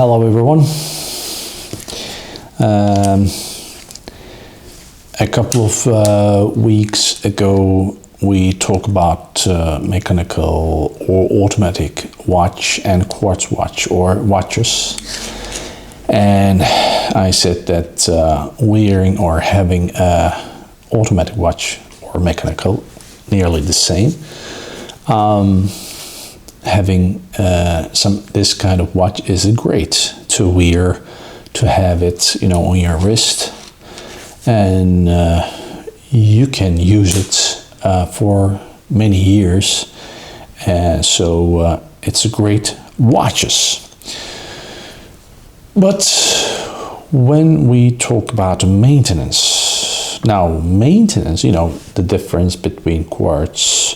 Hello everyone. A couple of weeks ago we talked about mechanical or automatic watch and quartz watch or watches, and I said that wearing or having a automatic watch or mechanical nearly the same. Having this kind of watch is great to wear, to have it, on your wrist, and you can use it for many years. So it's a great watches. But when we talk about maintenance, now maintenance, the difference between quartz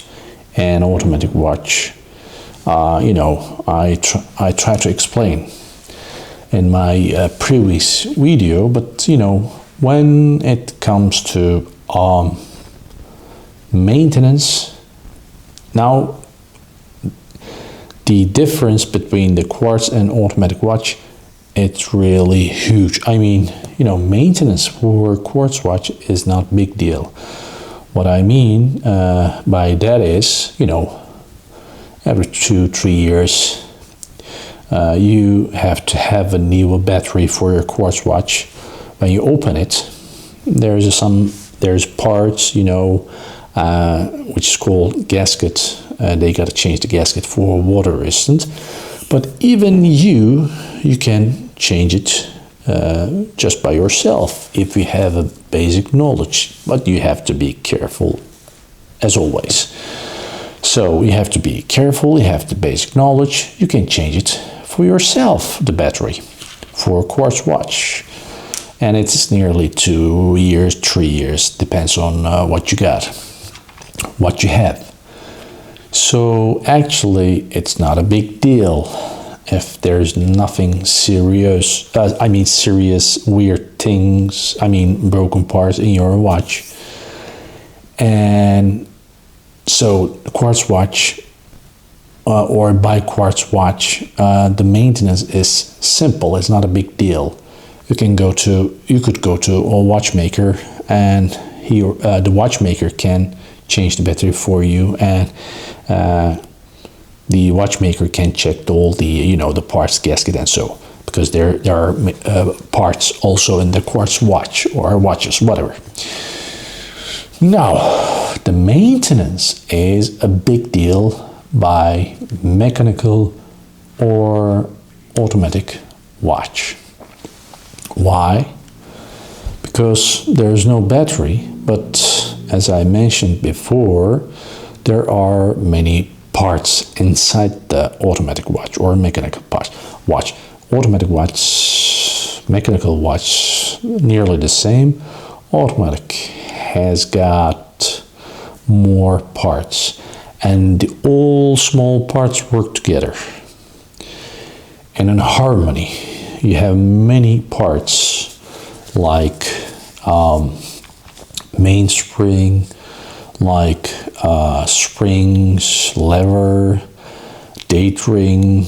and automatic watch. I try to explain in my previous video, but when it comes to maintenance, now the difference between the quartz and automatic watch, it's really huge. I mean, maintenance for quartz watch is not a big deal. What I mean by that is, every 2-3 years, you have to have a new battery for your quartz watch. When you open it, there's parts, which is called gasket. They got to change the gasket for water resistant. But even you can change it just by yourself if you have a basic knowledge. But you have to be careful, as always. So you have to be careful, you have the basic knowledge, you can change it for yourself, the battery, for a quartz watch. And it's nearly 2 years, 3 years, depends on what you got, what you have. So actually it's not a big deal if there's nothing serious, serious weird things, broken parts in your watch. And so quartz watch or by quartz watch, the maintenance is simple. It's not a big deal. You could go to a watchmaker, and the watchmaker can change the battery for you, and the watchmaker can check all the the parts, gasket, and so, because there are parts also in the quartz watch or watches, whatever. Now, the maintenance is a big deal by mechanical or automatic watch. Why? Because there's no battery, but as I mentioned before, there are many parts inside the automatic watch or mechanical watch. Automatic watch, mechanical watch, nearly the same. Automatic has got more parts, and all small parts work together. And in harmony, you have many parts like mainspring, like springs, lever, date ring,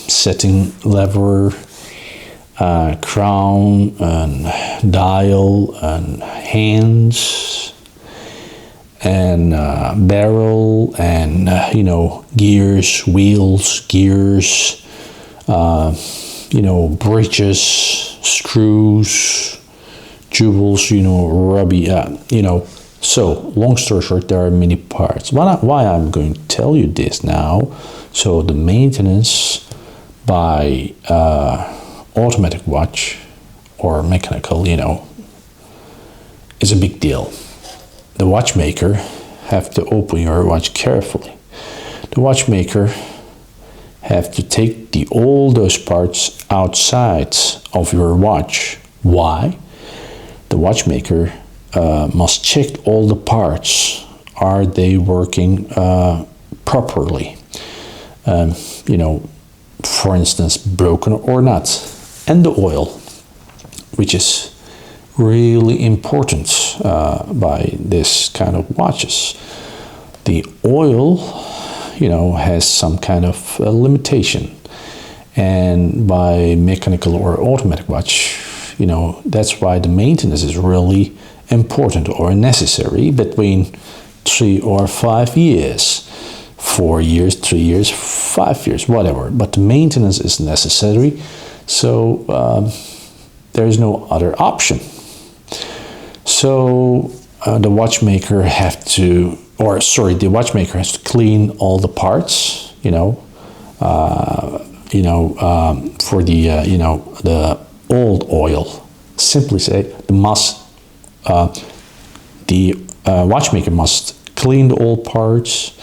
setting lever, crown and dial and hands and barrel and gears, wheels, gears, bridges, screws, jewels, rubby, So long story short, there are many parts. Why I'm going to tell you this now? So the maintenance by automatic watch or mechanical, is a big deal. The watchmaker have to open your watch carefully. The watchmaker have to take all those parts outside of your watch. Why? The watchmaker must check all the parts. Are they working properly? For instance, broken or not. And the oil, which is really important by this kind of watches. The oil, has some kind of limitation. And by mechanical or automatic watch, that's why the maintenance is really important or necessary between 3 or 5 years, 4 years, 3 years, 5 years, whatever. But the maintenance is necessary, so there is no other option. So the watchmaker the watchmaker has to clean all the parts, for the old oil. Simply say, the watchmaker must clean the old parts.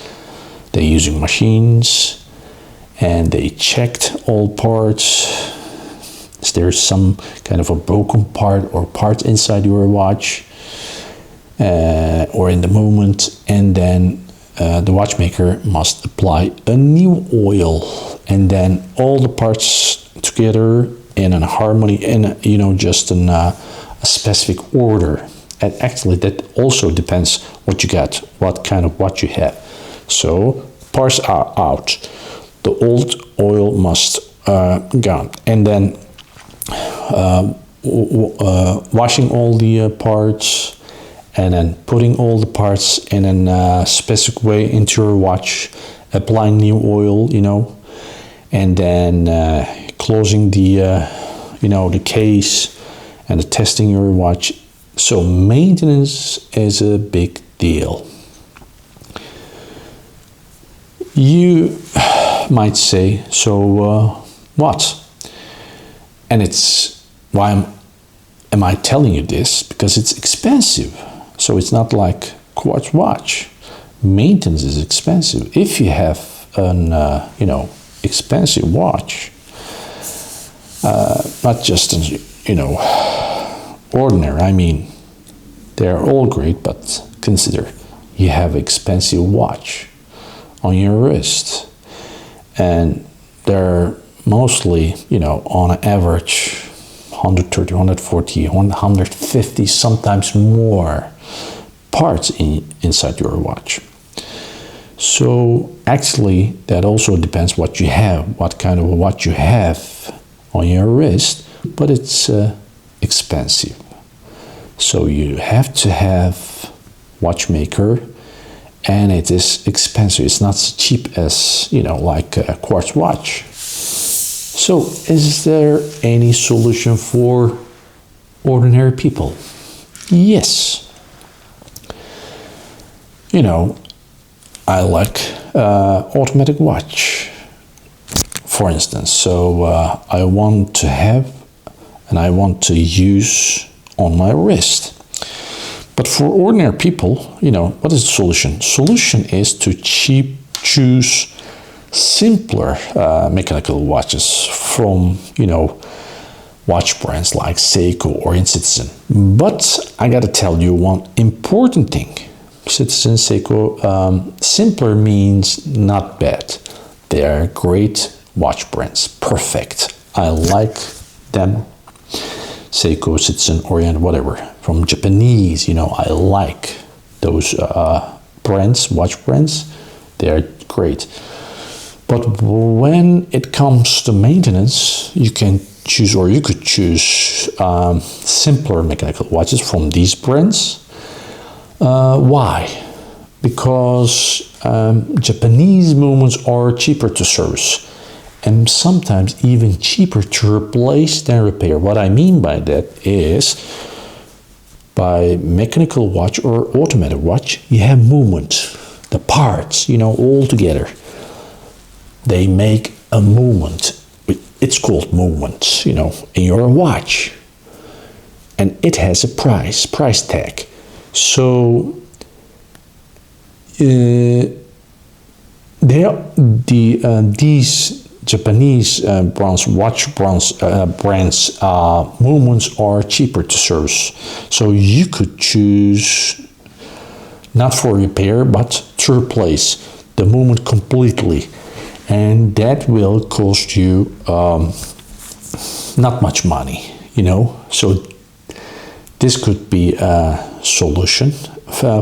They're using machines, and they checked all parts. Is there some kind of a broken part or part inside your watch, or in the moment? And then the watchmaker must apply a new oil, and then all the parts together in a harmony, in just in a specific order. And actually, that also depends what you get, what kind of watch you have. So parts are out. The old oil must gone, and then washing all the parts, and then putting all the parts in a specific way into your watch, applying new oil, and then closing the case and testing your watch. So maintenance is a big deal. You might say, so what? And it's why am I telling you this? Because it's expensive. So it's not like quartz watch. Maintenance is expensive. If you have an expensive watch, not just ordinary. I mean, they're all great, but consider you have expensive watch on your wrist, and they're mostly, on average, 130, 140, 150, sometimes more parts inside your watch. So actually, that also depends what you have, what kind of a watch you have on your wrist, but it's expensive. So you have to have watchmaker, and it is expensive. It's not so cheap as, like a quartz watch. So is there any solution for ordinary people? Yes. I like automatic watch, for instance. So I want to have and I want to use on my wrist. But for ordinary people, what is the solution? Solution is to choose simpler mechanical watches from, watch brands like Seiko or Citizen. But I gotta tell you one important thing. Citizen, Seiko, simpler means not bad. They are great watch brands, perfect. I like them. Seiko, Citizen, Orient, whatever. From Japanese, I like those brands, watch brands. They are great. But when it comes to maintenance, you can choose, or you could choose simpler mechanical watches from these brands. Why? Because Japanese movements are cheaper to service, and sometimes even cheaper to replace than repair. What I mean by that is, by mechanical watch or automatic watch, you have movement, the parts, all together. They make a movement. It's called movement, in your watch. And it has a price tag. So these Japanese watch brands movements are cheaper to service. So you could choose not for repair, but to replace the movement completely. And that will cost you not much money, So this could be solution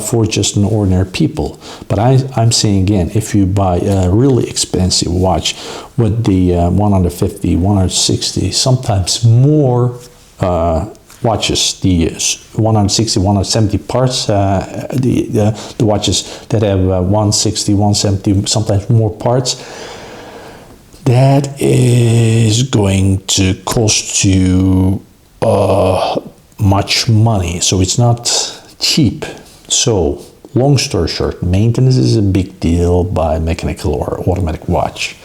for just an ordinary people. But I'm saying again, if you buy a really expensive watch with the 150, 160, sometimes more watches, the 160, 170 parts, the watches that have 160, 170, sometimes more parts, that is going to cost you much money. So it's not cheap. So long story short, maintenance is a big deal by mechanical or automatic watch.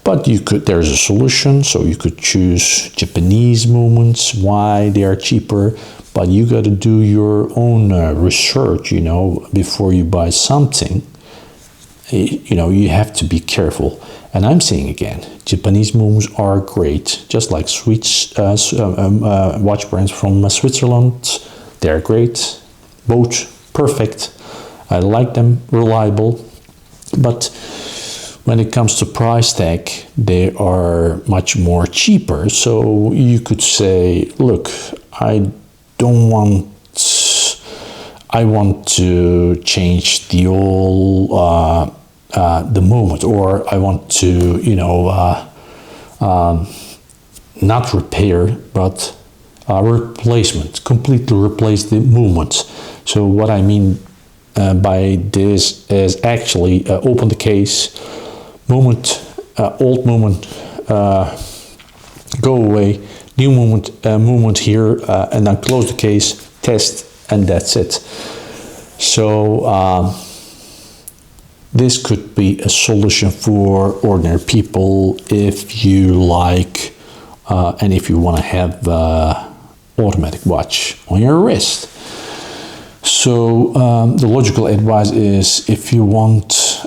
But there's a solution, so you could choose Japanese movements, why they are cheaper, but you got to do your own research, before you buy something. You have to be careful. And I'm saying again, Japanese movements are great, just like watch brands from Switzerland. They're great, both perfect. I like them, reliable, but when it comes to price tag, they are much more cheaper. So you could say, look, I want to change the whole the movement, or I want to not repair but replacement, completely replace the movement. So what I mean by this is actually open the case, old movement go away, new movement here, and then close the case, test, and that's it. So this could be a solution for ordinary people if you like and if you want to have automatic watch on your wrist. So the logical advice is, if you want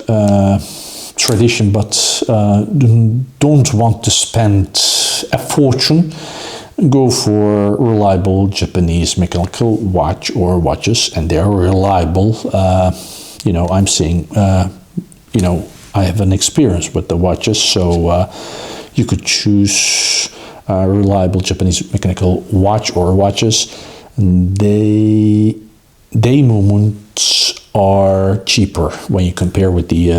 tradition but don't want to spend a fortune, go for reliable Japanese mechanical watch or watches, and they are reliable. I'm saying, I have an experience with the watches, so you could choose a reliable Japanese mechanical watch or watches. And they movements are cheaper when you compare with the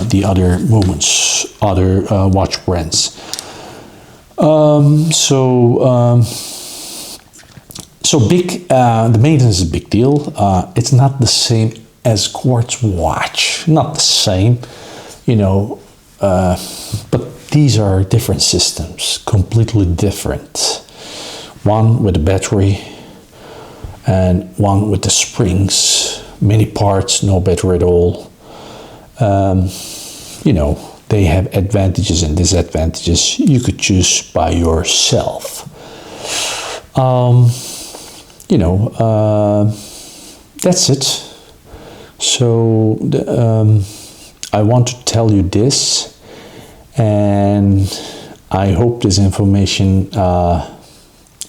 the other movements, other watch brands. So big. The maintenance is a big deal. It's not the same as quartz watch, not the same, but these are different systems, completely different. One with a battery and one with the springs, many parts, no battery at all. They have advantages and disadvantages. You could choose by yourself. That's it. So I want to tell you this, and I hope this information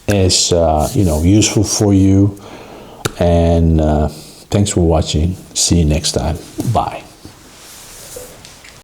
is useful for you. And thanks for watching. See you next time. Bye.